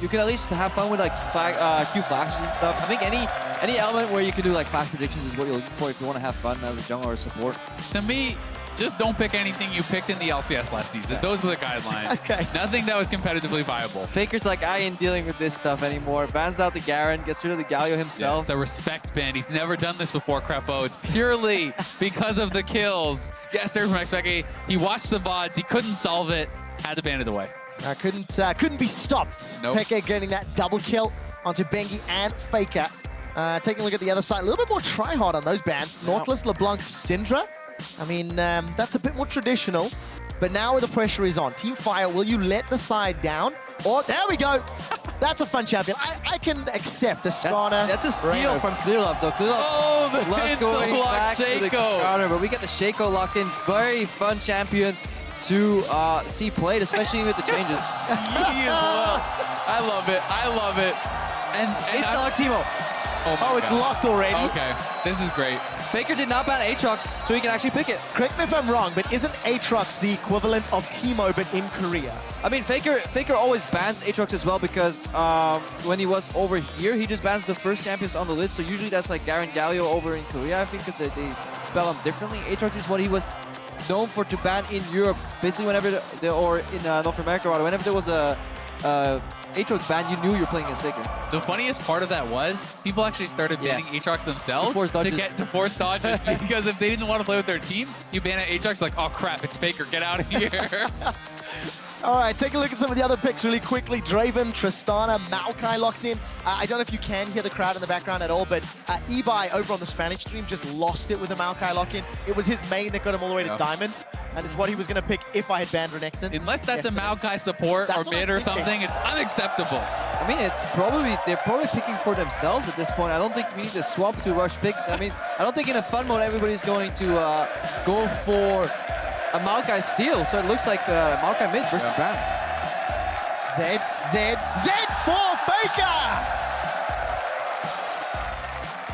you can at least have fun with like Q flashes and stuff. I think any element where you can do like flash predictions is what you're looking for if you want to have fun as a jungle or a support. To me, just don't pick anything you picked in the LCS last season. Yeah. Those are the guidelines. Okay. Nothing that was competitively viable. Faker's like, I ain't dealing with this stuff anymore. Bans out the Garen, gets rid of the Galio Yeah, himself. it's a respect ban. He's never done this before, Krepo. It's purely because of the kills. Yes, there from xPeke. He watched the VODs. He couldn't solve it. Had to ban it away. Couldn't be stopped. Nope. Peke getting that double kill onto Bengi and Faker. Taking a look at the other side, a little bit more try-hard on those bans. Nautilus, LeBlanc, Syndra. I mean, that's a bit more traditional. But now the pressure is on. Team Fire, will you let the side down? Or, there we go. That's a fun champion. I can accept a Skarner. That's a steal from Clearlove, though. Clearlove Oh, the loves hits going the block back to the Shaco. counter, but we get the Shaco locked in. Very fun champion to see played, especially with the changes. He is well. I love it. I love it. And It's not Timo. Oh, It's locked already. Okay, this is great. Faker did not ban Aatrox, so he can actually pick it. Correct me if I'm wrong, but isn't Aatrox the equivalent of Timo, but in Korea? I mean, Faker always bans Aatrox as well because when he was over here, he just bans the first champions on the list. So usually that's like Garen Galio over in Korea, I think, because they spell him differently. Aatrox is what he was known for to ban in Europe. Basically, whenever or in North America, rather, whenever there was a Aatrox ban, you knew you were playing against Faker. The funniest part of that was people actually started banning Aatrox themselves to force dodges because if they didn't want to play with their team, you ban an Aatrox like, oh crap, it's Faker, get out of here. All right, take a look at some of the other picks really quickly. Draven, Tristana, Maokai locked in. I don't know if you can hear the crowd in the background at all, but Ebi over on the Spanish stream just lost it with the Maokai lock-in. It was his main that got him all the way to Diamond, and is what he was going to pick if I had banned Renekton. Unless that's a Maokai support or mid or something, it's unacceptable. I mean, they're probably picking for themselves at this point. I don't think we need to swap to rush picks. I mean, I don't think in a fun mode everybody's going to go for a Maokai steal. So it looks like Maokai mid versus Brown. Zed for Faker!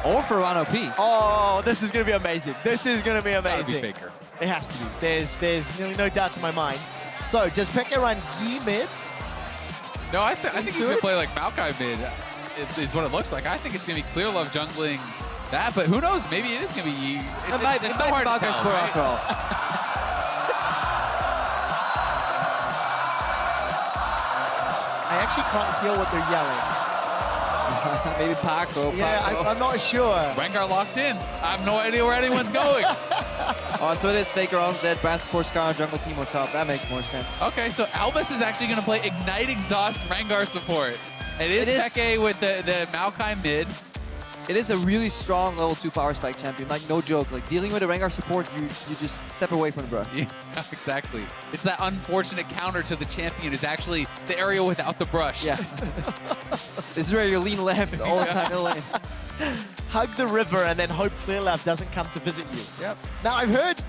Or for 1OP. Oh, this is going to be amazing. This is going to be amazing. Gotta be Faker. It has to be. There's nearly no doubt in my mind. So, does Peke run Yi mid? No, I think he's going to play like Maokai mid, is what it looks like. I think it's going to be Clearlove jungling that, but who knows? Maybe it is going to be Yi. It's so hard to tell, support right? after all. I actually can't feel what they're yelling. Maybe Paco. Yeah, I'm not sure. Rengar locked in. I have no idea where anyone's going. Oh, so it is Faker on Zed, Brand support, Skarner, jungle team on top. That makes more sense. Okay, so Albus is actually going to play Ignite Exhaust Rengar support. It is Peke with the Maokai mid. It is a really strong level 2 power spike champion, like no joke. Like dealing with a Rengar support, you just step away from the brush. Yeah, exactly. It's that unfortunate counter to the champion is actually the area without the brush. Yeah. This is where you lean left all the time in the lane. Hug the river and then hope Clearlove doesn't come to visit you. Yep. Now, I've heard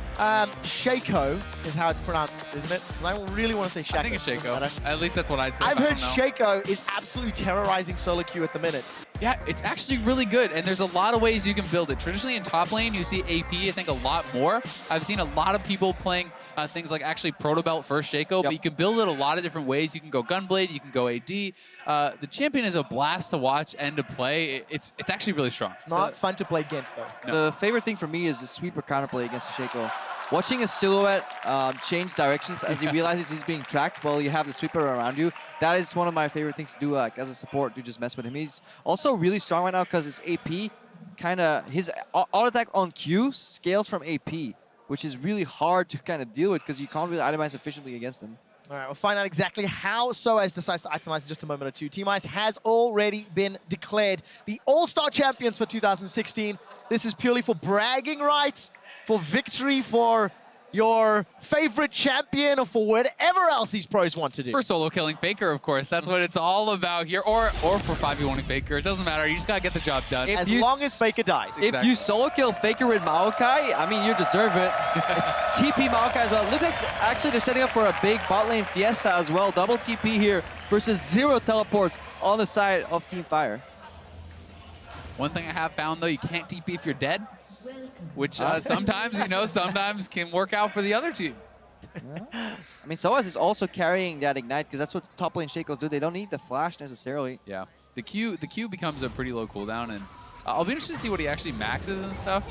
Shaco is how it's pronounced, isn't it? Because I really want to say Shaco. I think it's Shaco. At least that's what I'd say. I've heard Shaco is absolutely terrorizing solo queue at the minute. Yeah, it's actually really good, and there's a lot of ways you can build it. Traditionally in top lane, you see AP, I think, a lot more. I've seen a lot of people playing things like actually Proto Belt first Shaco, but you can build it a lot of different ways. You can go Gunblade, you can go AD. The champion is a blast to watch and to play. It's actually really strong. It's not fun to play against, though. No. The favorite thing for me is the sweeper counterplay against the Shaco. Watching a silhouette change directions as he realizes he's being tracked while you have the sweeper around you, that is one of my favorite things to do as a support, to just mess with him. He's also really strong right now because his AP his auto attack on Q scales from AP, which is really hard to kind of deal with because you can't really itemize efficiently against him. All right, we'll find out exactly how SOAS decides to itemize in just a moment or two. Team Ice has already been declared the All-Star champions for 2016. This is purely for bragging rights, for victory, for your favorite champion, or for whatever else these pros want to do. For solo killing Faker, of course. That's what it's all about here. Or for 5v1ing Faker. It doesn't matter. You just got to get the job done. As long as Faker dies. If you solo kill Faker with Maokai, I mean, you deserve it. It's TP Maokai as well. Look like actually they're setting up for a big bot lane fiesta as well. Double TP here versus 0 teleports on the side of Team Fire. One thing I have found, though, you can't TP if you're dead. Which sometimes, sometimes can work out for the other team. Yeah. I mean, Soaz is also carrying that Ignite because that's what top lane Shakos do. They don't need the flash necessarily. Yeah. The Q becomes a pretty low cooldown, and I'll be interested to see what he actually maxes and stuff,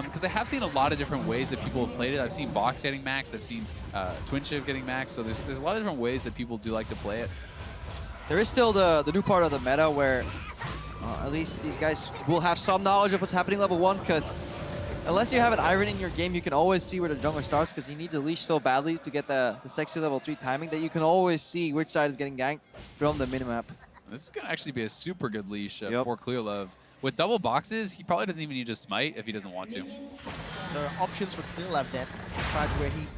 because I have seen a lot of different ways that people have played it. I've seen Box getting maxed, I've seen Twin Shift getting maxed, so there's a lot of different ways that people do like to play it. There is still the new part of the meta where at least these guys will have some knowledge of what's happening level 1, because unless you have an Iron in your game, you can always see where the jungler starts, because he needs a leash so badly to get the sexy level 3 timing that you can always see which side is getting ganked from the minimap. This is going to actually be a super good leash Yep. for Clearlove. With double boxes, he probably doesn't even need to smite if he doesn't want to. So options for Clearlove then. Decides where he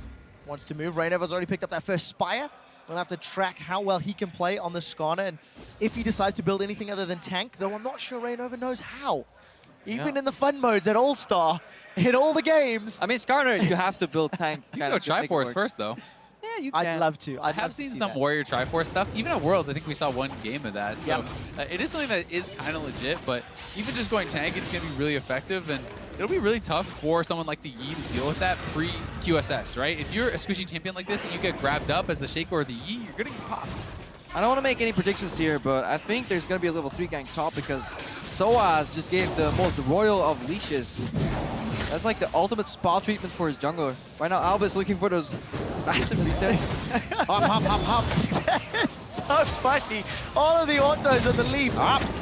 wants to move. Rainova's already picked up that first Spire. We'll have to track how well he can play on the Skarner, and if he decides to build anything other than tank, though I'm not sure Rainova knows how. Even in the fun modes at AllStar, in all the games. I mean, Skarner, you have to build tank. You can go Triforce first, though. Yeah, you can. I'd love to. I have seen some Warrior Triforce stuff. Even at Worlds, I think we saw one game of that. So it is something that is kind of legit, but even just going tank, it's going to be really effective, and it'll be really tough for someone like the Yi to deal with that pre-QSS, right? If you're a squishy champion like this and you get grabbed up as the Shaco or the Yi, you're going to get popped. I don't want to make any predictions here, but I think there's going to be a level 3 gank top because Soaz just gave the most royal of leashes. That's like the ultimate spa treatment for his jungler. Right now, Albus looking for those massive resets. Hop, hop, hop, hop. It's so funny. All of the autos on the leaf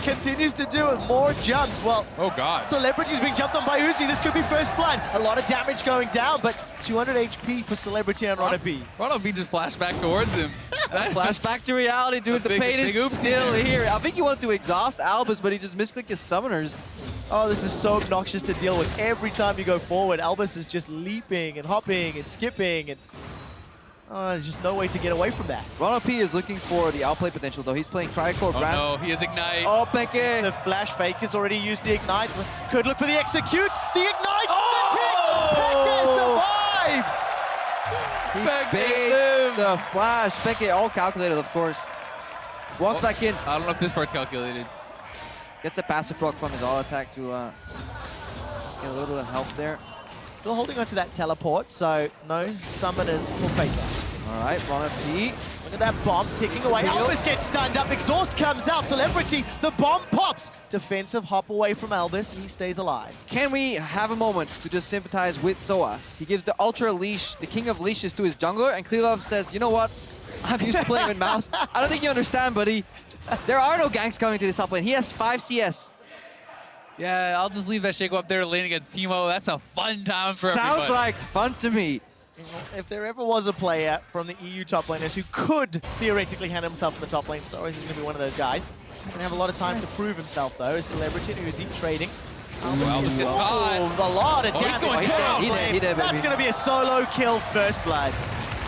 continues to do it. More jumps. Well, oh god. Celebrity's being jumped on by Uzi. This could be first blood. A lot of damage going down, but 200 HP for Celebrity and Rana B. Rana B just flashed back towards him. Flashback to reality, dude. The pain is still here. I think he wanted to exhaust Albus, but he just misclicked his summoners. Oh, this is so obnoxious to deal with. Every time you go forward, Albus is just leaping and hopping and skipping, and there's just no way to get away from that. Rana P is looking for the outplay potential, though. He's playing Cryocore Brand. Oh no, he has Ignite. Oh, Peke. The flash fake has already used the Ignite. Could look for the execute. The Ignite! Oh! Peke survives! He bait the flash. Peke all calculated, of course. Walks back in. I don't know if this part's calculated. Gets a passive proc from his auto attack to just get a little bit of help there. Still holding on to that teleport, so no summoners for Faker. All right, Rana P. Look at that bomb ticking away. Albus gets stunned up. Exhaust comes out. Celebrity, the bomb pops. Defensive hop away from Albus, and he stays alive. Can we have a moment to just sympathize with Soaz? He gives the Ultra Leash, the king of leashes, to his jungler, and Clearlove says, you know what? I'm used to playing with mouse. I don't think you understand, buddy. There are no ganks coming to this top lane. He has 5 CS. Yeah, I'll just leave that Shaco up there to lane against Teemo. That's a fun time for everybody. Sounds like fun to me. If there ever was a player from the EU top laners who could theoretically hand himself in the top lane, Soaz is going to be one of those guys. Going to have a lot of time to prove himself, though. As Celebrity and Uzi trading. Albus gets caught. A lot of damage. He's going down. He did, That's going to be a solo kill first blood.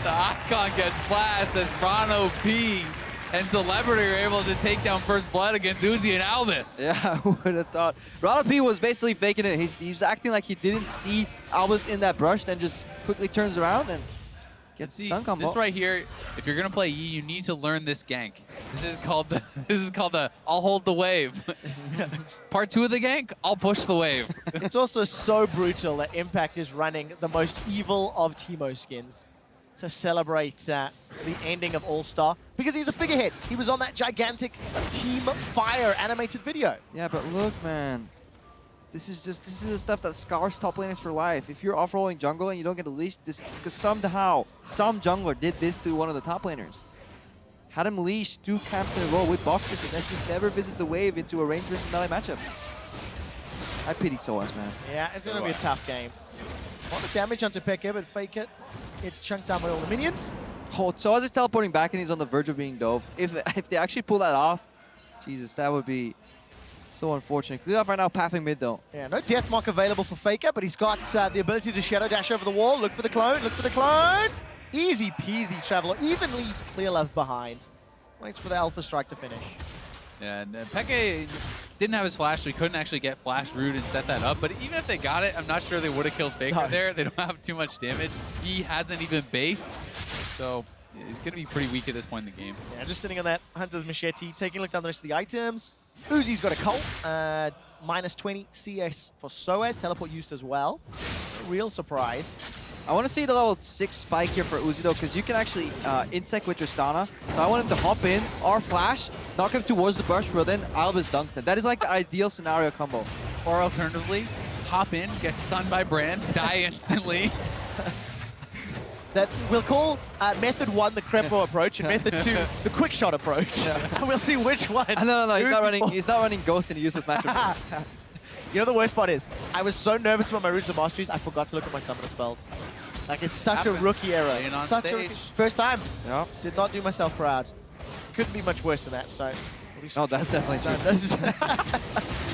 The Icon gets flashed as Rana P and Celebrity are able to take down first blood against Uzi and Albus. Yeah, I would have thought. Rana P was basically faking it. He was acting like he didn't see Albus in that brush, then just quickly turns around and gets stun combo. This right here, if you're gonna play Yi, you need to learn this gank. This is called the I'll hold the wave. Part 2 of the gank, I'll push the wave. It's also so brutal that Impact is running the most evil of Teemo skins to celebrate the ending of AllStar, because he's a figurehead. He was on that gigantic Team Fire animated video. Yeah, but look, man. This is the stuff that scars top laners for life. If you're off-rolling jungle and you don't get a leash, because somehow, some jungler did this to one of the top laners. Had him leash 2 camps in a row with boxes and then just never visit the wave into a range versus melee matchup. I pity Soaz, man. Yeah, it's going to be a tough game. A lot of damage onto Peke, but Fake It. It's chunked down by all the minions. Oh, Soaz is teleporting back and he's on the verge of being dove. If they actually pull that off, Jesus, that would be so unfortunate. Clearlove right now pathing mid though. Yeah, no Deathmark available for Faker, but he's got the ability to Shadow Dash over the wall. Look for the clone, look for the clone. Easy peasy Traveler, even leaves Clearlove behind. Waits for the Alpha Strike to finish. Yeah, and Peke didn't have his flash, so he couldn't actually get flash root and set that up. But even if they got it, I'm not sure they would have killed Faker there. They don't have too much damage. He hasn't even based, so he's going to be pretty weak at this point in the game. Yeah, just sitting on that Hunter's Machete, taking a look down the rest of the items. Uzi's got a Cult, minus 20 CS for Soaz, teleport used as well. No real surprise. I want to see the level 6 spike here for Uzi though, because you can actually insect with your Stana. So I want him to hop in, or flash, knock him towards the brush, but then Albus dunks him. That is like the ideal scenario combo. Or alternatively, hop in, get stunned by Brand, die instantly. That we'll call method 1 the Krepo approach and method 2 the QuickShot approach. And we'll see which one. No, he's not running Ghost in a useless matchup. You know the worst part is, I was so nervous about my Roots of Masteries, I forgot to look at my summoner spells. Like, it's such a rookie error. Such a rookie. First time. Yeah. Did not do myself proud. Couldn't be much worse than that, so... No, that's definitely true.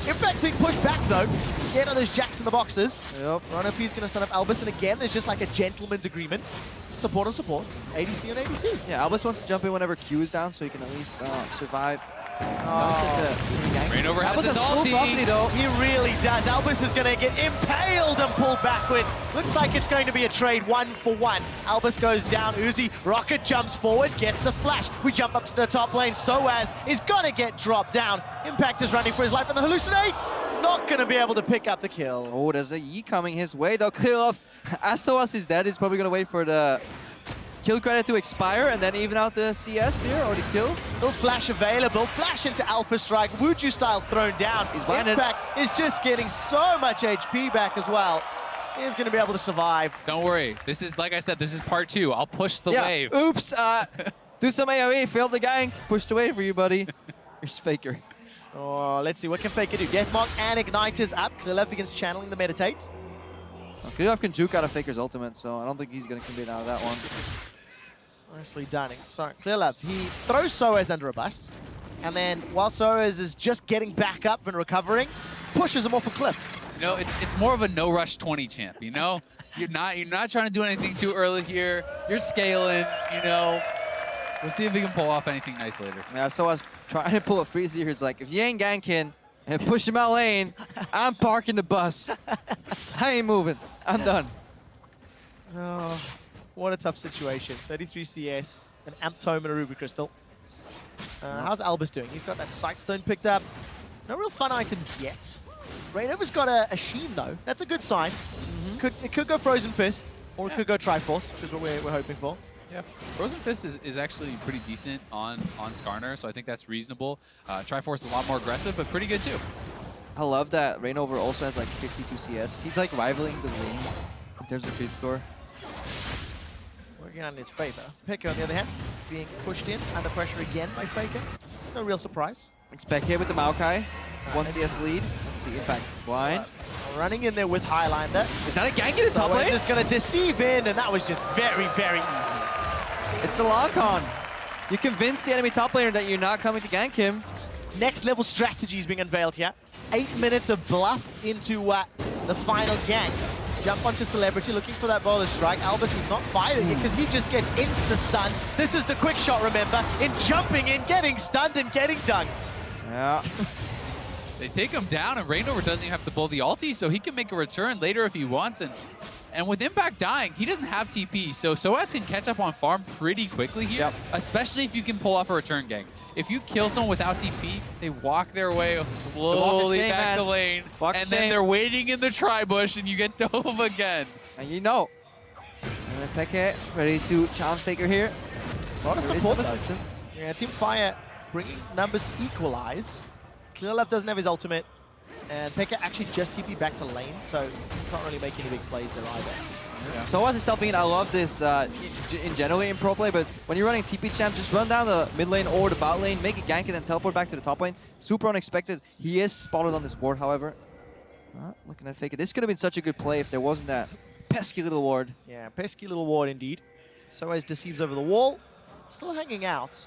Impact's being pushed back, though. Scared of those jacks in the boxes. Yep. Ron OP is going to stun up Albus, and again, there's just like a gentleman's agreement. Support on support. ADC on ADC. Yeah, Albus wants to jump in whenever Q is down, so he can at least survive. Rainover has Albus his has full velocity, though. He really does. Albus is going to get impaled and pulled backwards. Looks like it's going to be a trade 1-for-1. Albus goes down. Uzi, Rocket jumps forward, gets the flash. We jump up to the top lane. Soaz is going to get dropped down. Impact is running for his life, and the Hallucinate not going to be able to pick up the kill. Oh, there's a Yi coming his way, though. Clear off. As Soaz is dead, he's probably going to wait for the kill credit to expire and then even out the CS here, or the kills. Still flash available. Flash into Alpha Strike. Wuju style thrown down. He's blinded. Impact is just getting so much HP back as well. He's going to be able to survive. Don't worry. This is, like I said, this is part 2. I'll push the wave. Oops. Do some AoE. Failed the gank. Pushed away for you, buddy. Here's Faker. Oh, let's see. What can Faker do? Deathmark and Igniter's up. Clearleft begins channeling the Meditate. Clearleft can juke out of Faker's ultimate, so I don't think he's going to commit out of that one. Nicely done. So, Clearleft, he throws Soaz under a bus, and then while Soaz is just getting back up and recovering, pushes him off a cliff. You know, it's more of a no rush 20 champ, you know? You're not trying to do anything too early here. You're scaling, you know. We'll see if we can pull off anything nice later. Yeah, Soaz trying to pull a freeze here. He's like, if you ain't ganking and push him out lane, I'm parking the bus. I ain't moving. I'm done. Oh. What a tough situation. 33 CS, an Amp Tome and a Ruby Crystal. How's Albus doing? He's got that Sightstone picked up. No real fun items yet. Rainover's got a Sheen, though. That's a good sign. It could go Frozen Fist, or it could go Triforce, which is what we're hoping for. Yeah, Frozen Fist is actually pretty decent on Skarner, so I think that's reasonable. Triforce is a lot more aggressive, but pretty good, too. I love that Rainover also has like 52 CS. He's like rivaling the lanes in terms of creep score. Working on his favor. Pekka, on the other hand, being pushed in under pressure again by Faker. No real surprise. xPeke here with the Maokai. 1 CS lead. Let's see, Impact blind. Running in there with Highlander. Is that a gank in the top lane? Just going to deceive in, and that was just very, very easy. It's a lock-on. You convince the enemy top laner that you're not coming to gank him. Next level strategy is being unveiled here. 8 minutes of bluff into the final gank. Jump onto Celebrity, looking for that boulder strike. Albus is not fighting it because he just gets insta-stunned. This is the quick shot, remember, in jumping in, getting stunned and getting dunked. Yeah. They take him down, and Rainover doesn't even have to pull the ulti, so he can make a return later if he wants. And with Impact dying, he doesn't have TP, so Soaz can catch up on farm pretty quickly here, especially if you can pull off a return gank. If you kill someone without TP, they walk their way slowly back the lane, and then they're waiting in the tri-bush, and you get dove again. And you know. And Peke ready to challenge Faker here. A lot of support resistance. Yeah, Team Fire bringing numbers to equalize. Clearleft doesn't have his ultimate, and Pekka actually just TP back to lane, so he can't really make any big plays there either. Yeah. Soaz is stepping in. I love this in generally in pro play, but when you're running TP champ, just run down the mid lane or the bot lane, make a gank and then teleport back to the top lane. Super unexpected. He is spotted on this ward, however. Looking at Faker. This could have been such a good play if there wasn't that pesky little ward. Yeah, pesky little ward indeed. Soaz deceives over the wall. Still hanging out.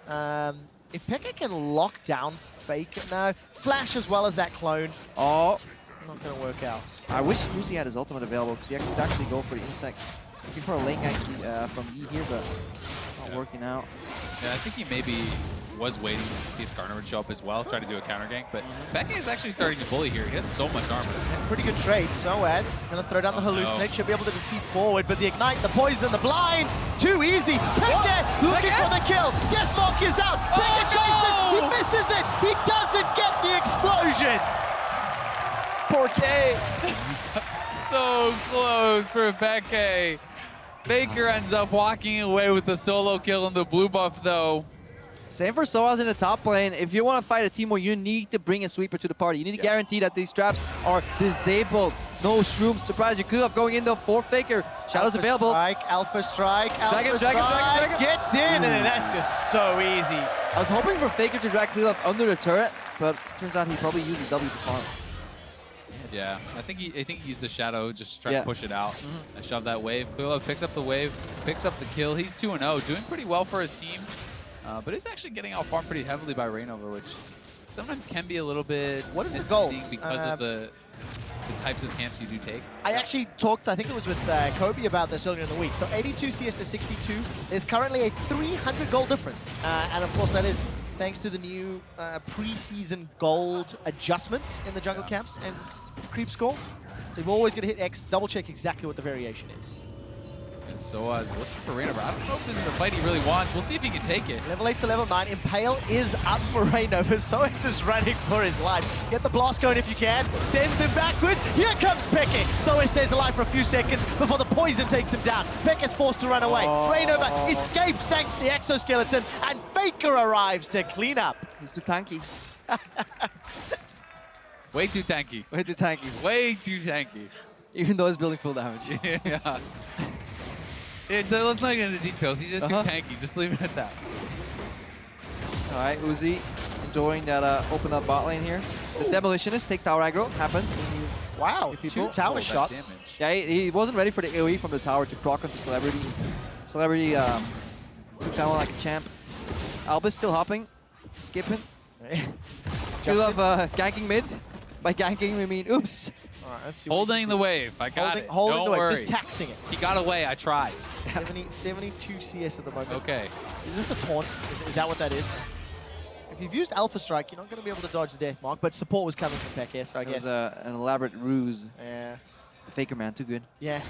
If Pekka can lock down Faker, no. Flash as well as that clone. Oh. Not going to work out. I wish Uzi had his ultimate available because he could actually go for the insect. Looking for a lane gank from Yi here, but not working out. Yeah, I think he maybe was waiting to see if Skarner would show up as well, try to do a counter gank, but Pekka is actually starting to bully here. He has so much armor. And pretty good trade. Soaz going to throw down the Hallucinate. Should be able to deceive forward, but the Ignite, the Poison, the Blind, too easy. Pekka looking for the kills. Deathmark is out. Pekka chases. He misses it. He doesn't get the explosion. Poor K. So close for Peke. Faker ends up walking away with the solo kill in the blue buff, though. Same for Soaz in the top lane. If you want to fight a team where you need to bring a sweeper to the party, you need to guarantee that these traps are disabled. No shrooms. Surprise, you clear up going into for Faker. Shadow's available. Alpha strike, Alpha strike. Gets in, and that's just so easy. I was hoping for Faker to drag clear up under the turret, but turns out he probably used the W to farm. Yeah, I think he used the shadow just to try to push it out. And shove that wave. Clearlove picks up the wave, picks up the kill. He's 2-0, doing pretty well for his team. But he's actually getting out farmed pretty heavily by Rainover, which sometimes can be a little bit misleading because of the types of camps you do take. I actually talked, I think it was with Kobe about this earlier in the week. So 82 CS to 62, there's currently a 300 gold difference. And of course that is thanks to the new pre-season gold adjustments in the jungle camps and creep score. So you've always got to hit X, double check exactly what the variation is. And Soaz looking for Rainover. I don't know if this is a fight he really wants. We'll see if he can take it. Level 8 to level 9. Impale is up for Rainover. Soaz is running for his life. Get the blast going if you can. Sends them backwards. Here comes Peke. Soaz stays alive for a few seconds before the poison takes him down. Peke's forced to run away. Rainover escapes thanks to the exoskeleton. And Faker arrives to clean up. He's too tanky. Way too tanky. Way too tanky. Way too tanky. Even though he's building full damage. Yeah. Let's not get into details. He's just too tanky. Just leave it at that. All right, Uzi enjoying that open up bot lane here. This Demolitionist takes tower aggro. Happens. Wow, 2 tower shots. Damage. Yeah, he wasn't ready for the AoE from the tower to proc onto Celebrity. Celebrity took that one like a champ. Albus still hopping, skipping. We love ganking mid. By ganking, we mean oops. All right, let's see Holding the wave. I got it. Holding Don't the wave, worry. just taxing it. He got away. I tried. 72 CS at the moment. Okay. Is this a taunt? Is that what that is? If you've used Alpha Strike, you're not going to be able to dodge the death mark, but support was coming from Peke, so I guess. It was an elaborate ruse. Yeah. Faker, man, too good. Yeah.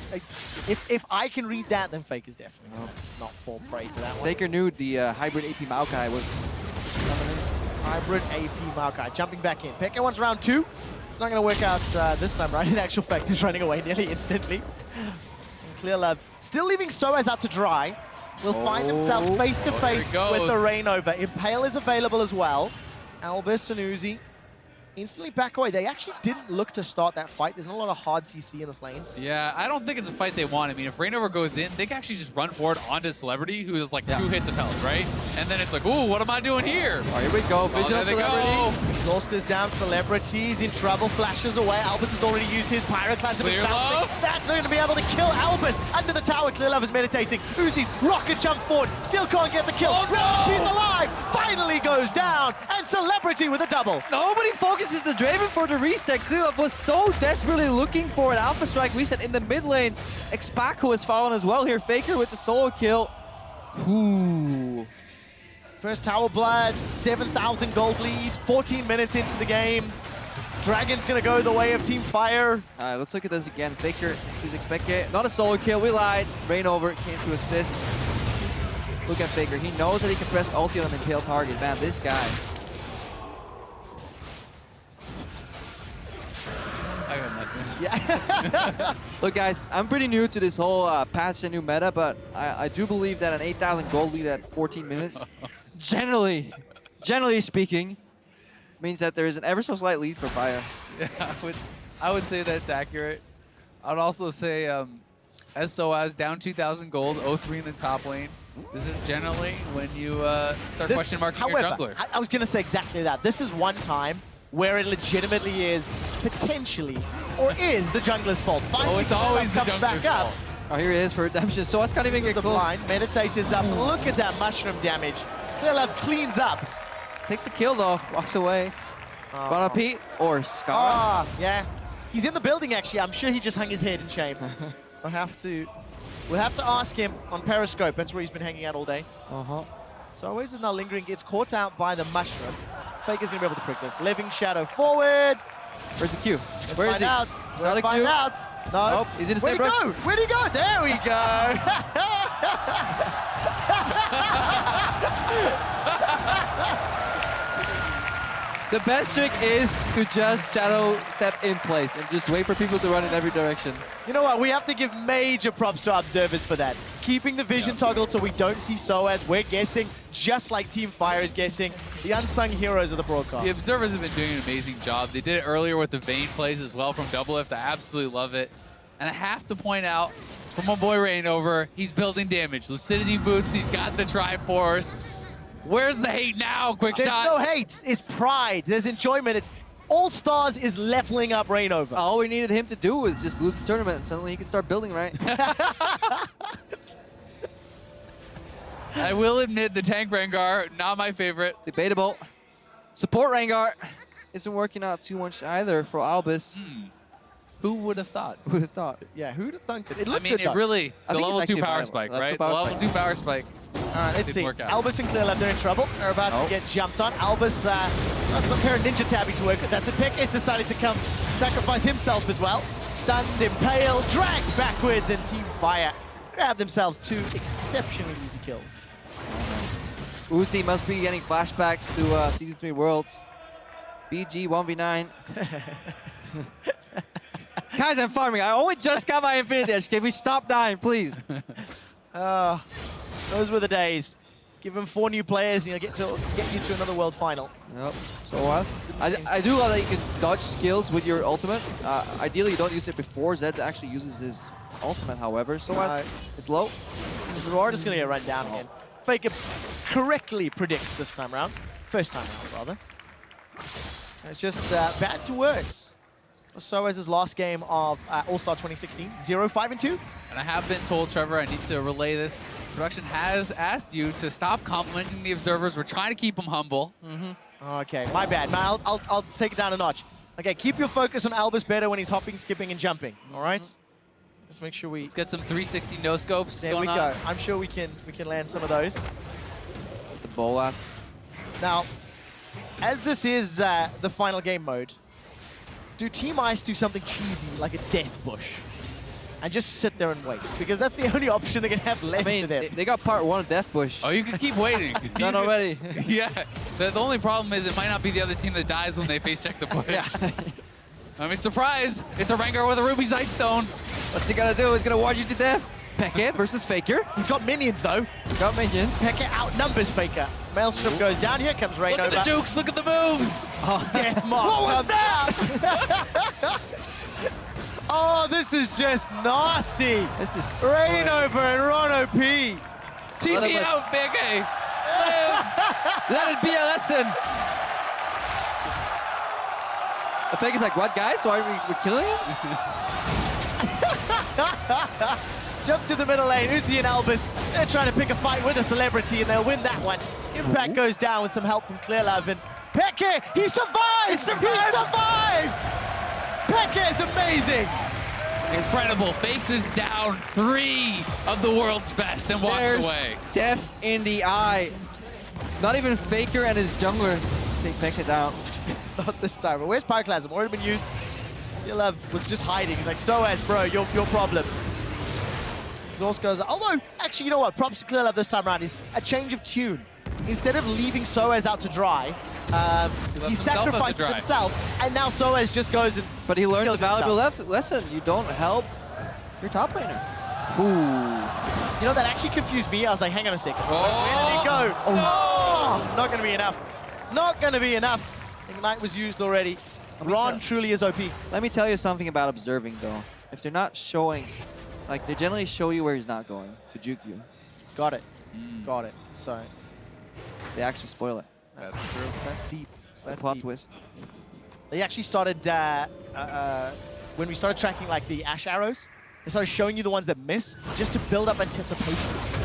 If I can read that, then Faker's definitely not fall prey to that one. Faker knew the hybrid AP Maokai was coming in. Hybrid AP Maokai jumping back in. Peke wants round 2. It's not going to work out this time, right? In actual fact, he's running away nearly instantly. Clearlove still leaving Soaz out to dry. Will find himself face to face with the Rainover. Impale is available as well. Albus and Uzi instantly back away. They actually didn't look to start that fight. There's not a lot of hard CC in this lane. Yeah, I don't think it's a fight they want. I mean, if Rainover goes in, they can actually just run forward onto Celebrity, who is like 2 hits of health, right? And then it's like, ooh, what am I doing here? Oh, here we go. Vision of Celebrity. Exhausters down, Celebrity's in trouble, flashes away. Albus has already used his Pyroclasm. That's not going to be able to kill Albus. Under the tower, Clearlove is meditating. Uzi's rocket jump forward, still can't get the kill. He's alive, finally goes down, and Celebrity with a double. Nobody focuses the Draven for the reset. Clearlove was so desperately looking for an Alpha Strike reset in the mid lane. xPeke has fallen as well here. Faker with the solo kill. Ooh. First tower blood, 7,000 gold lead, 14 minutes into the game. Dragon's gonna go the way of Team Fire. Let's look at this again. Faker sees xPeke. Not a solo kill, we lied. Rainover came to assist. Look at Faker. He knows that he can press ulti on an impale target. Man, this guy. I got nothing. Yeah. Look, guys, I'm pretty new to this whole patch and new meta, but I do believe that an 8,000 gold lead at 14 minutes, generally speaking, means that there is an ever so slight lead for Fire. Yeah, I would say that's accurate. I'd also say Soaz down 2,000 gold, 0-3 in the top lane. This is generally when you start question marking your jungler. I was going to say exactly that. This is one time where it legitimately is potentially, or is the jungler's fault. Finally, it's always the jungler's fault. Oh, here it is for redemption. So I can't even get the close. blind. Meditator's up. Look at that mushroom damage. Clearlove cleans up. Takes the kill though, walks away. Bon Pete or Scar. Yeah. He's in the building actually. I'm sure he just hung his head in shame. we'll have to ask him on Periscope. That's where he's been hanging out all day. So Soaz is now lingering, gets caught out by the mushroom. Faker's gonna be able to prick this. Living Shadow forward. Where's the Q? Where is he? Let's find out. No. Nope. He's in the same Where'd he go? Where'd he go? There we go. The best trick is to just shadow step in place and just wait for people to run in every direction. You know what? We have to give major props to our observers for that. keeping the vision toggled so we don't see Soaz. We're guessing just like Team Fire is guessing. The unsung heroes of the broadcast. The observers have been doing an amazing job. They did it earlier with the Vayne plays as well from Doublelift. I absolutely love it. And I have to point out, from my boy Rainover, he's building damage. Lucidity boots, he's got the Triforce. Where's the hate now, QuickShot? There's no hate, it's pride, there's enjoyment. It's AllStars is leveling up Rainover. All we needed him to do was just lose the tournament and suddenly he could start building right. I will admit the tank Rengar, not my favorite. Debatable. Support Rengar isn't working out too much either for Albus. Who would have thought? Who would have thought? Yeah, who'd have thunk it? It I looked mean, good, it though. really, I the think level it's 2 actually power viable. spike, That's the right? The power level spike. 2 power spike. Let's Didn't see. work out. Albus and Clearlab, they're in trouble. They're about to get jumped on. Albus, a pair of Ninja Tabby to work with. That's xPeke is decided to come sacrifice himself as well. Stunned, impaled, dragged backwards, and Team Fire grab themselves 2 exceptionally easy kills. Uzi must be getting flashbacks to Season 3 Worlds. BG 1v9. Guys, I'm farming. I only just got my Infinity Edge. Can we stop dying, please? Those were the days. Give him 4 new players and you'll get you to another world final. Yep. So was. I do love that you can dodge skills with your ultimate. Ideally, you don't use it before Zed actually uses his ultimate, however. So was. It's low. We're just going to get run down again. Faker correctly predicts this time round. First time round, rather. It's just bad to worse. So as his last game of All-Star 2016, 0-5-2. And I have been told, Trevor, I need to relay this. Production has asked you to stop complimenting the observers. We're trying to keep them humble. Okay, my bad. Man, I'll take it down a notch. Okay, keep your focus on Albus better when he's hopping, skipping, and jumping. All right? Let's make sure we... Let's get some 360 no-scopes There going we on. go. I'm sure we can land some of those. The Bolas. Now, as this is the final game mode, do Team Ice do something cheesy like a death bush and just sit there and wait? Because that's the only option they can have left I mean, to them. they got part 1 of Death Bush. Oh, you can keep waiting. Done already. Yeah. The only problem is it might not be the other team that dies when they face check the bush. Yeah. I mean, surprise! It's a Rengar with a Ruby Sightstone. What's he gonna do? He's gonna ward you to death. xPeke versus Faker. He's got minions, though. He's got minions. xPeke outnumbers Faker. Maelstrom goes down. Here comes Rain Look at the jukes, look at the moves! Death Mark. What was that? Oh, this is just nasty. This is Rain over and Ron OP. TV out, Big A! Let it be a lesson. xPeke's like, what, guys? So we're killing him? Jump to the middle lane. Uzi and Albus, they're trying to pick a fight with a celebrity, and they'll win that one. Impact goes down with some help from Clearlab, and xPeke, he survived! He survived! xPeke is amazing! Incredible. Faces down 3 of the world's best and walks There's away. death in the eye. Not even Faker and his jungler take xPeke down. Not this time. But where's Pyroclasm? Already been used. Clearlab was just hiding. He's like, Soaz, bro, your problem. Exhaust goes, although, actually, you know what? Props to Clearlab this time around is a change of tune. Instead of leaving Soaz out to dry, he sacrifices himself, and now Soaz just goes and But he learned a kills valuable himself. lesson. You don't help your top laner. Ooh. You know, that actually confused me. I was like, hang on a second. Oh, Where did he go? no! Oh, not going to be enough. Not going to be enough. Ignite was used already. Ron truly is OP. Let me tell you something about observing, though. If they're not showing, like, they generally show you where he's not going to juke you. Got it. Got it. So, They actually spoil it. That's true. that's deep. That's Plot deep. twist. They actually started, when we started tracking, like, the Ash arrows, they started showing you the ones that missed just to build up anticipation.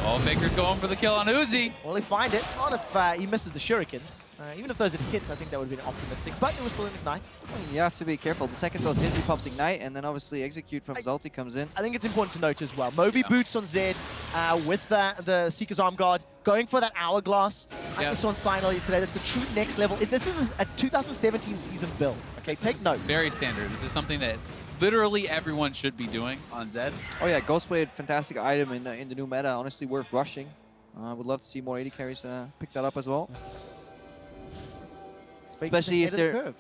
Oh, Baker's going for the kill on Uzi. Will he find it? Not if he misses the shurikens. Even if those had hits, I think that would have been optimistic, but it was still an Ignite. You have to be careful. The second those hits, he pops Ignite, and then obviously Execute from his ulti comes in. I think it's important to note as well. Moby boots on Zed with the Seeker's Arm Guard, going for that Hourglass. Like we saw on Sign earlier today, that's the true next level. This is a 2017 season build. Okay, take note. Very standard. This is something that literally everyone should be doing on Zed. Oh yeah, Ghostblade, fantastic item in the new meta. Honestly, worth rushing. I would love to see more AD carries pick that up as well. Especially if they're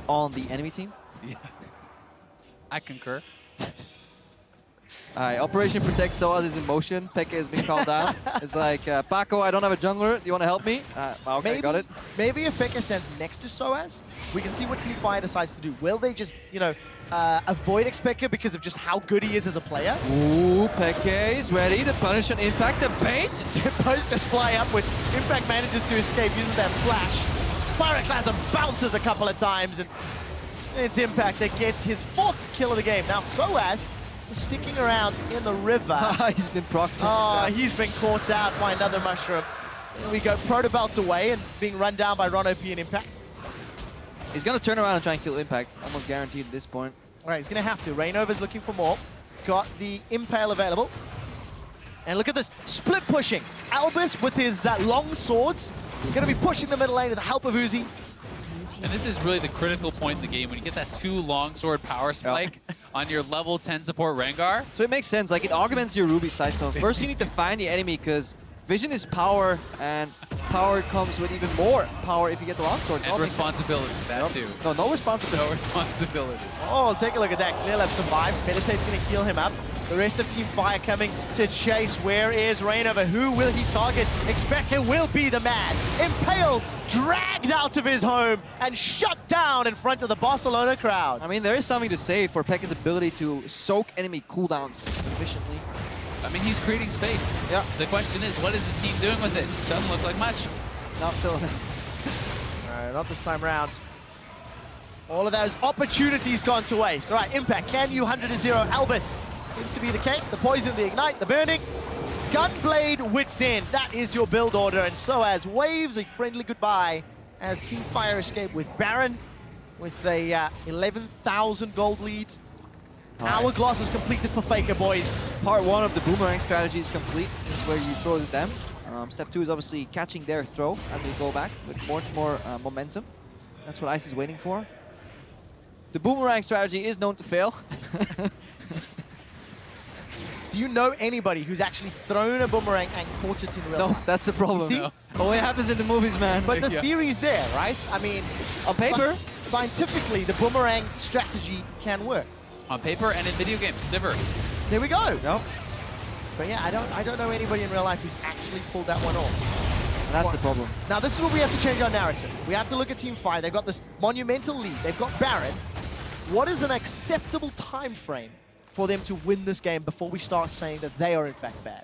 on the enemy team. Yeah. I concur. Alright, Operation Protect Soaz is in motion. Peke is being called down. It's like, Paco, I don't have a jungler. Do you want to help me? Okay, got it. Maybe if Peke stands next to Soaz, we can see what Team Fire decides to do. Will they just, you know, avoid xPeke because of just how good he is as a player? Ooh, Peke is ready to punish an Impact. The bait! Both just fly upwards. Impact manages to escape using that flash. Pyroclasm bounces a couple of times, and it's Impact that gets his 4th kill of the game. Now Soaz is sticking around in the river. He's been procced. Oh, he's been caught out by another mushroom. Here we go, Protobelt's away and being run down by Ron OP and Impact. He's going to turn around and try and kill Impact. Almost guaranteed at this point. All right, he's going to have to. Rainover's looking for more. Got the Impale available. And look at this, split pushing. Albus with his long swords. Going to be pushing the middle lane with the help of Uzi. And this is really the critical point in the game when you get that 2 longsword power spike on your level 10 support Rengar. So it makes sense, like it augments your Ruby side. So first you need to find the enemy because vision is power, and power comes with even more power if you get the longsword. And responsibility, that too. No responsibility. No responsibility. Oh, take a look at that. Clearlab survives. Meditate's going to heal him up. The rest of Team Fire coming to chase. Where is Rainover? Who will he target? xPeke will be the man. Impale dragged out of his home and shut down in front of the Barcelona crowd. I mean, there is something to say for Peke's ability to soak enemy cooldowns efficiently. I mean, he's creating space. Yeah. The question is, what is his team doing with it? Doesn't look like much. Not filling it. All right, not this time round. All of those opportunities gone to waste. All right, Impact, can you 100-0 Albus? Seems to be the case. The poison, the ignite, the burning. Gunblade, Wits in. That is your build order. And Soaz waves a friendly goodbye as Team Fire escape with Baron with a 11,000 gold lead. Hourglass is completed for Faker, boys. Part 1 of the Boomerang strategy is complete. This is where you throw at them. Step 2 is obviously catching their throw as they go back with much more momentum. That's what Ice is waiting for. The Boomerang strategy is known to fail. Do you know anybody who's actually thrown a boomerang and caught it in real No, life? that's the problem. You see? No. Only happens in the movies, man. But the theory's there, right? I mean, on paper, scientifically, the boomerang strategy can work. On paper and in video games, Sivir. There we go. Yep. But yeah, I don't know anybody in real life who's actually pulled that one off. That's the problem. Now this is where we have to change our narrative. We have to look at Team Fire. They've got this monumental lead. They've got Baron. What is an acceptable time frame for them to win this game before we start saying that they are in fact bad?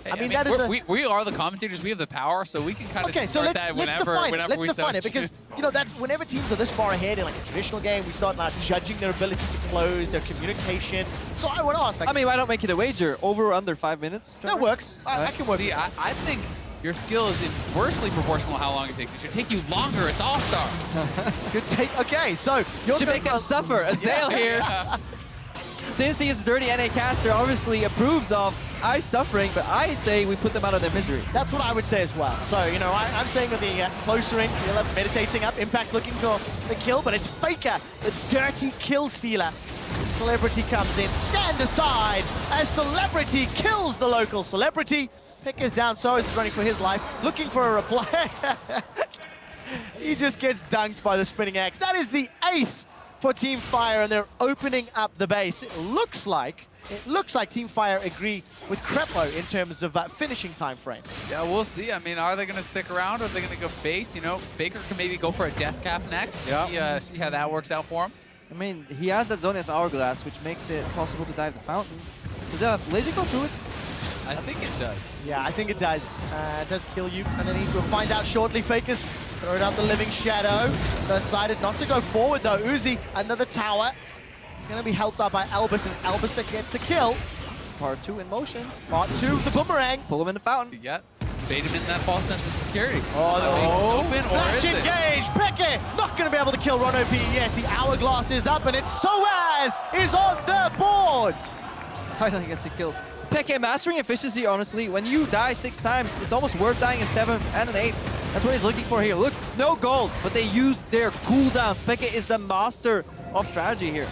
Hey, I mean that is we are the commentators. We have the power, so we can kind of start that whenever we define it, because you know that's whenever teams are this far ahead in like a traditional game, we start now judging their ability to close, their communication. So I would ask, like, I mean, why not make it a wager? Over or under 5 minutes? that works. I can work. See, I think your skill is inversely proportional to how long it takes. It should take you longer. It's AllStar. Good take. Okay, so you're Should make them suffer. Azale here. Since he is the dirty NA caster, obviously approves of Ice suffering, but I say we put them out of their misery. That's what I would say as well. So, you know, I'm saying with the closer in, the 11 meditating up, Impact's looking for the kill, but it's Faker, the dirty kill stealer. Celebrity comes in, stand aside, as Celebrity kills the local Celebrity. Pick is down, so is running for his life, looking for a reply. He just gets dunked by the spinning axe. That is the ace for Team Fire, and they're opening up the base. It looks like Team Fire agree with Krepo in terms of finishing time frame. Yeah, we'll see. I mean, are they going to stick around, or are they going to go face? You know, Faker can maybe go for a death cap next. Yeah. See how that works out for him. I mean, he has that Zhonya's Hourglass, which makes it possible to dive the fountain. Does that laser go through it? I think it does. Yeah, I think it does. It does kill you underneath. We'll find out shortly. Fakers throwing out the living shadow. Decided not to go forward though. Uzi, another tower. Gonna be helped out by Albus, and Albus that gets the kill. Part 2 in motion. Part 2 of the Boomerang. Pull him in the fountain. Yeah. Bait him in that false sense of security. Oh, open, or flash is it? engage. Peke not gonna be able to kill Ron OP yet. The hourglass is up, and it's Soaz is on the board. Finally gets a kill. Peke mastering efficiency, honestly, when you die 6 times, it's almost worth dying a 7th and an 8th. That's what he's looking for here. Look, no gold, but they used their cooldowns. Peke is the master of strategy here.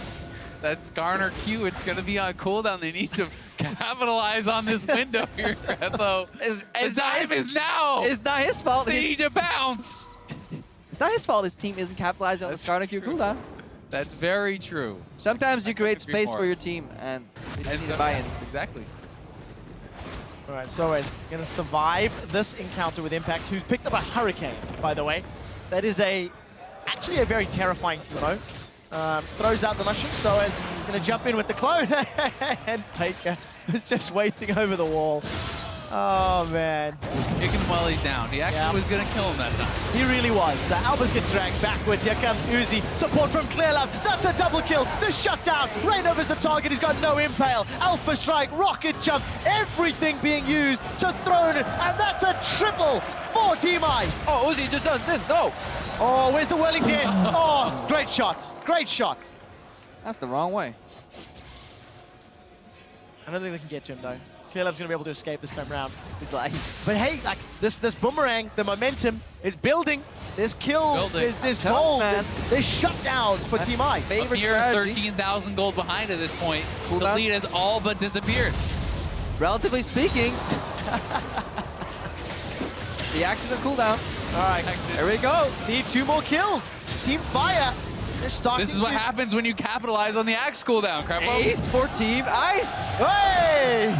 That's Garner Q. It's going to be on cooldown. They need to capitalize on this window here, Krepo. The time is now. It's not his fault. They need to bounce. It's not his fault his team isn't capitalizing on the Skarner Q cooldown. That's very true. Sometimes you create couldn't agree space more. for your team, and you need to buy in. Exactly. All right, Soez going to survive this encounter with Impact, who's picked up a Hurricane, by the way. That is actually a very terrifying Timo. Throws out the mushroom, Soez is going to jump in with the clone, and Faker is just waiting over the wall. Oh, man. Kicking him while he's down. He actually was going to kill him that time. He really was. Albus gets dragged backwards. Here comes Uzi. Support from Clearlove. That's a double kill. The shutdown. Reignover's the target. He's got no impale. Alpha strike, rocket jump, everything being used to throw it. And that's a triple for Team Ice. Oh, Uzi just does this. No. Oh, where's the whirling deer? Oh, great shot. Great shot. That's the wrong way. I don't think they can get to him, though. Clearlove's going to be able to escape this time round. He's like, But hey, like this Boomerang, the momentum is building. There's kills, Building. there's Tough, gold, man. there's shutdowns for Team Ice. Favorite Up here, strategy. 13,000 gold behind at this point. Cool The down. lead has all but disappeared. Relatively speaking, the axes are cooldown. All right, There we go. see, 2 more kills. Team Fire, they're starting This is what to... happens when you capitalize on the axe cooldown, Krepo. Ace for Team Ice. Hey!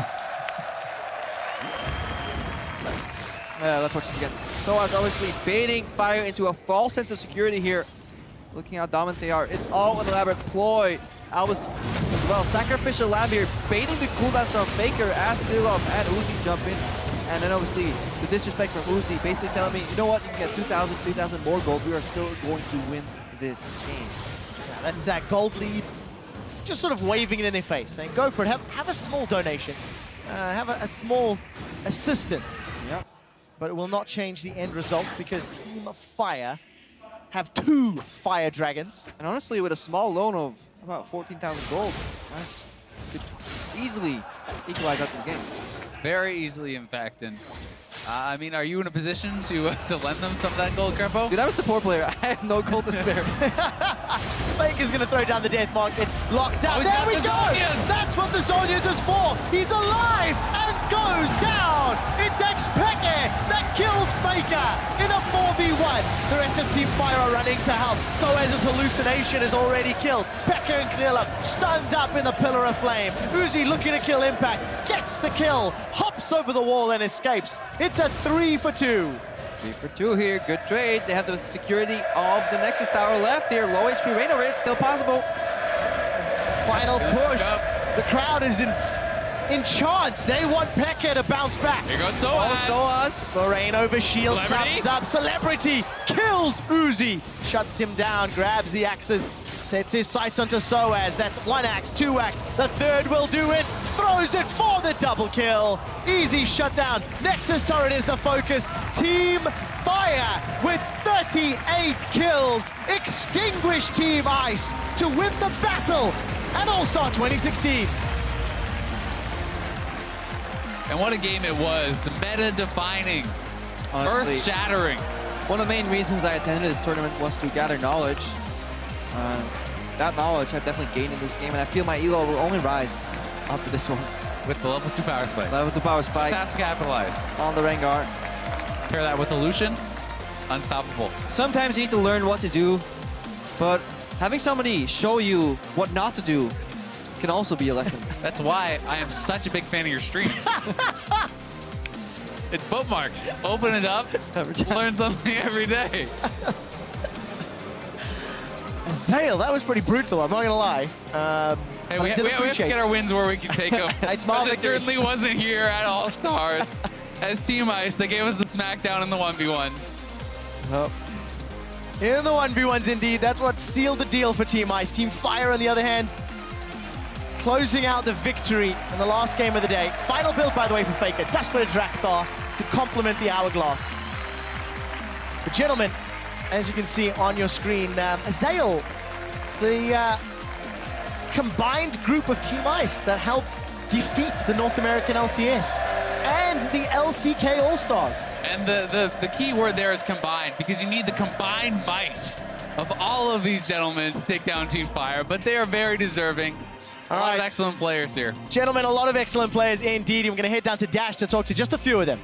Let's watch this again. Soaz obviously baiting Fire into a false sense of security here. Looking how dominant they are. It's all an elaborate ploy. Albus as well. Sacrificial Lamb here, baiting the cooldowns from Faker as Lilov and Uzi jump in. And then obviously the disrespect from Uzi, basically telling me, you know what, you can get 2,000, 3,000 more gold. We are still going to win this game. Yeah, that's that gold lead. Just sort of waving it in their face, saying, go for it, have a small donation. Have a small assistance. Yep. But it will not change the end result because Team Fire have 2 Fire Dragons. And honestly, with a small loan of about 14,000 gold, Ice could easily equalize out this game. Very easily, in fact. And I mean, are you in a position to lend them some of that gold, Krepo? Dude, I'm a support player. I have no gold to spare. Faker's going to throw down the death mark. It's locked down. Oh, he's There got we the go. Zhonyas. That's what the Zhonyas is for. He's alive and goes down. It's xPeke that kills Faker in a 4v1. The rest of Team Fire are running to help. Soez's hallucination is already killed. Peke and Clearlove stunned up in the Pillar of Flame. Uzi looking to kill Impact. Gets the kill. Hops over the wall and escapes. It's a 3 for 2. 3 for 2 here. Good trade. They have the security of the Nexus Tower left here. Low HP Reignover. It's still possible. Final push. The crowd is in chance. They want Peke to bounce back. Here goes Also Soaz. us. Reignover shield Celebrity. thumbs up. Celebrity kills Uzi. Shuts him down. Grabs the axes. Sets his sights onto Soaz. That's 1 axe, 2 axe. The third will do it. Throws it for the double kill. Easy shutdown. Nexus turret is the focus. Team Fire with 38 kills. Extinguish Team Ice to win the battle at AllStar 2016. And what a game it was. Meta-defining. Honestly, Earth-shattering. one of the main reasons I attended this tournament was to gather knowledge. That knowledge I've definitely gained in this game, and I feel my elo will only rise after this one. With the level 2 power spike. Level 2 power spike Have to capitalize. on the Rengar. Pair that with Illusion. Unstoppable. Sometimes you need to learn what to do, but having somebody show you what not to do can also be a lesson. That's why I am such a big fan of your stream. It's bookmarked. Open it up. Learn something every day. Zale, that was pretty brutal, I'm not gonna lie. Hey, but we I did have to appreciate get our wins where we can take them. Small But it victories. certainly wasn't here at All Stars. As Team Ice, they gave us the smackdown in the 1v1s. Oh. In the 1v1s, indeed. That's what sealed the deal for Team Ice. Team Fire, on the other hand, closing out the victory in the last game of the day. Final build, by the way, for Faker. Desperate Drakthar to complement the Hourglass. But gentlemen, as you can see on your screen, Zale, the combined group of Team Ice that helped defeat the North American LCS and the LCK All-Stars. And the key word there is combined, because you need the combined might of all of these gentlemen to take down Team Fire, but they are very deserving. A lot of excellent players here. Gentlemen, a lot of excellent players indeed. I'm going to head down to Dash to talk to just a few of them.